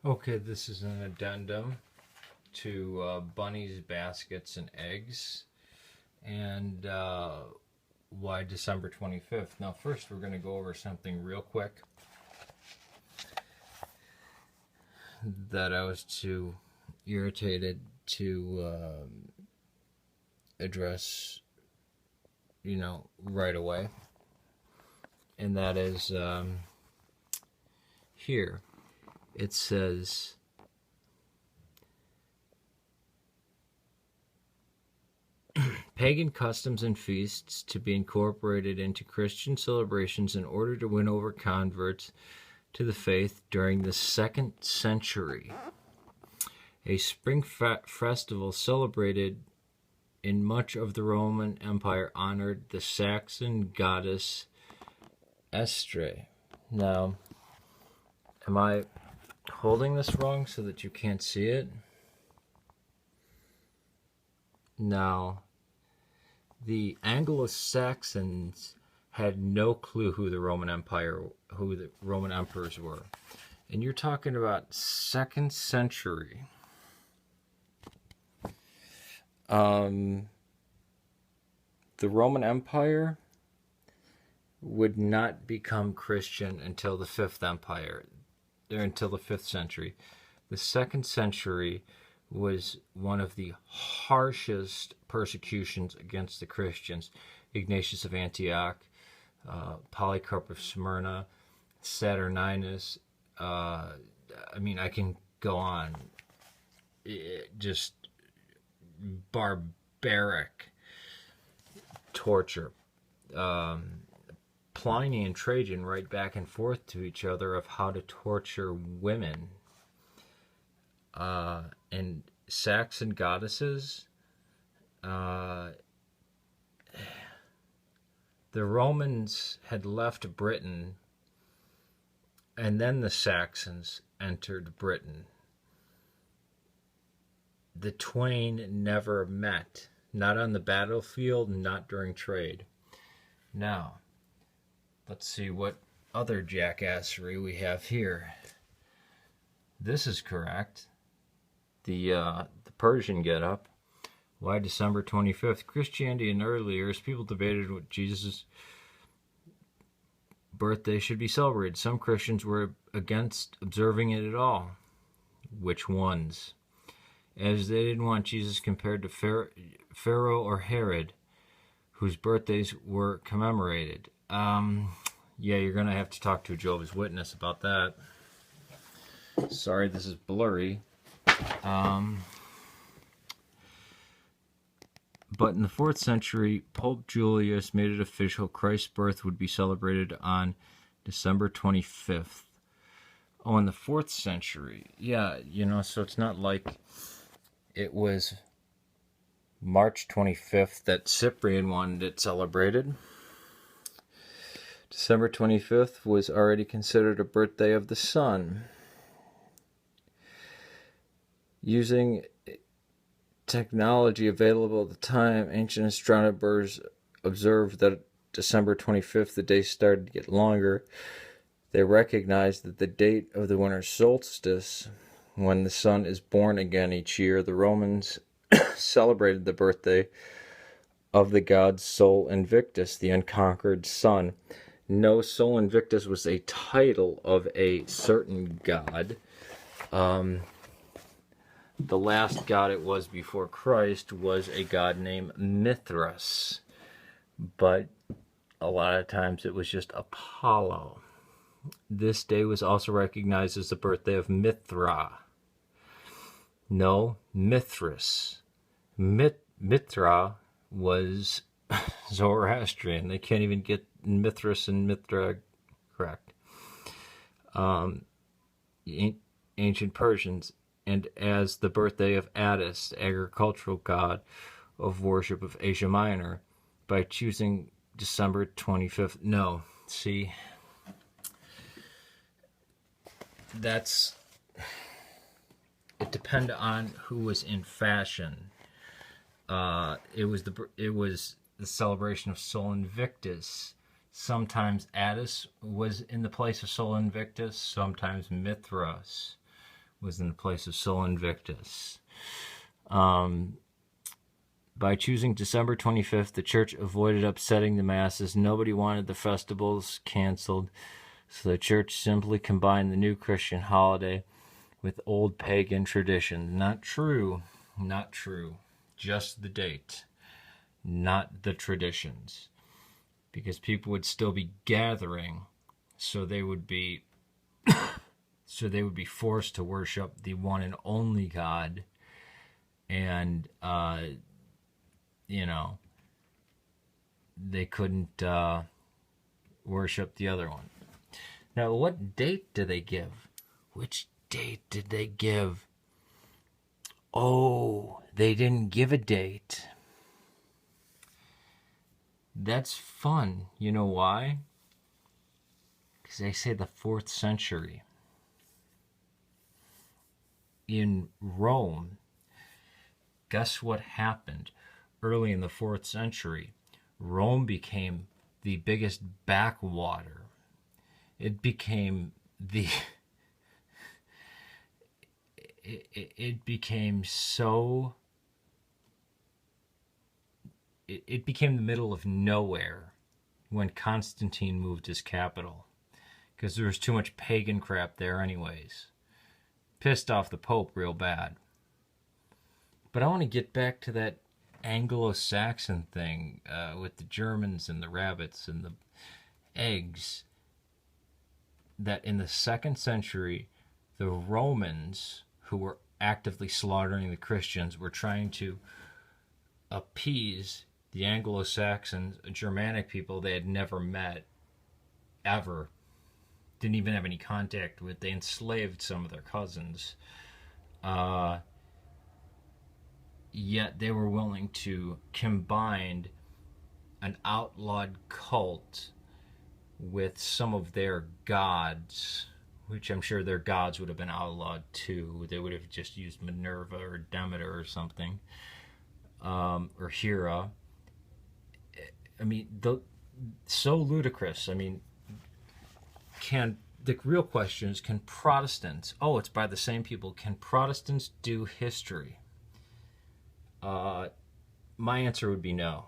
Okay, this is an addendum to bunnies, baskets, and eggs, and why December 25th. Now, first, we're going to go over something real quick that I was too irritated to address, right away, and that is here. It says, pagan customs and feasts to be incorporated into Christian celebrations in order to win over converts to the faith during the 2nd century. A spring festival celebrated in much of the Roman Empire honored the Saxon goddess Estre. Now, am I holding this wrong so that you can't see it? Now, the Anglo-Saxons had no clue who the Roman emperors were. And you're talking about 2nd century. The Roman Empire would not become Christian until the 5th Empire, or until the 5th century. The 2nd century was one of the harshest persecutions against the Christians. Ignatius of Antioch, Polycarp of Smyrna, Saturninus, I can go on. Just barbaric torture. Pliny and Trajan write back and forth to each other of how to torture women. And Saxon goddesses, the Romans had left Britain, and then the Saxons entered Britain. The twain never met, not on the battlefield, not during trade. Now, let's see what other jackassery we have here. This is correct. The Persian get-up. Why December 25th? Christianity in early years, people debated what Jesus' birthday should be celebrated. Some Christians were against observing it at all. Which ones? As they didn't want Jesus compared to Pharaoh or Herod, whose birthdays were commemorated. Yeah, you're going to have to talk to a Jehovah's Witness about that. Sorry, this is blurry. But in the 4th century, Pope Julius made it official Christ's birth would be celebrated on December 25th. Oh, in the 4th century. Yeah, so it's not like it was March 25th that Cyprian wanted it celebrated. December 25th was already considered a birthday of the sun. Using technology available at the time, ancient astronomers observed that December 25th, the day started to get longer. They recognized that the date of the winter solstice, when the sun is born again each year, the Romans celebrated the birthday of the god Sol Invictus, the unconquered sun. No, Sol Invictus was a title of a certain god. The last god it was before Christ was a god named Mithras. But a lot of times it was just Apollo. This day was also recognized as the birthday of Mithra. No, Mithras. Mithra was Zoroastrian. They can't even get Mithras and Mithra correct. Ancient Persians, and as the birthday of Attis, the agricultural god of worship of Asia Minor, by choosing December 25th. No, see, it depended on who was in fashion. It was the celebration of Sol Invictus. Sometimes Attis was in the place of Sol Invictus, sometimes Mithras was in the place of Sol Invictus. By choosing December 25th, the church avoided upsetting the masses. Nobody wanted the festivals canceled, so the church simply combined the new Christian holiday with old pagan tradition. Not true. Not true. Just the date, not the traditions. Because people would still be gathering, so they would be forced to worship the one and only God, and they couldn't worship the other one. Now, what date do they give? Which date did they give? Oh, they didn't give a date. That's fun. You know why? Because they say the 4th century. In Rome, guess what happened? Early in the 4th century, Rome became the biggest backwater. It became the... It became so... It became the middle of nowhere when Constantine moved his capital, because there was too much pagan crap there anyways. Pissed off the Pope real bad. But I want to get back to that Anglo-Saxon thing with the Germans and the rabbits and the eggs. That in the 2nd century, the Romans, who were actively slaughtering the Christians, were trying to appease the Anglo-Saxons, Germanic people they had never met, ever. Didn't even have any contact with. They enslaved some of their cousins. Yet they were willing to combine an outlawed cult with some of their gods, which I'm sure their gods would have been outlawed too. They would have just used Minerva or Demeter or something, or Hera. I mean, so ludicrous. I mean, the real question is, can Protestants, it's by the same people, can Protestants do history? My answer would be no.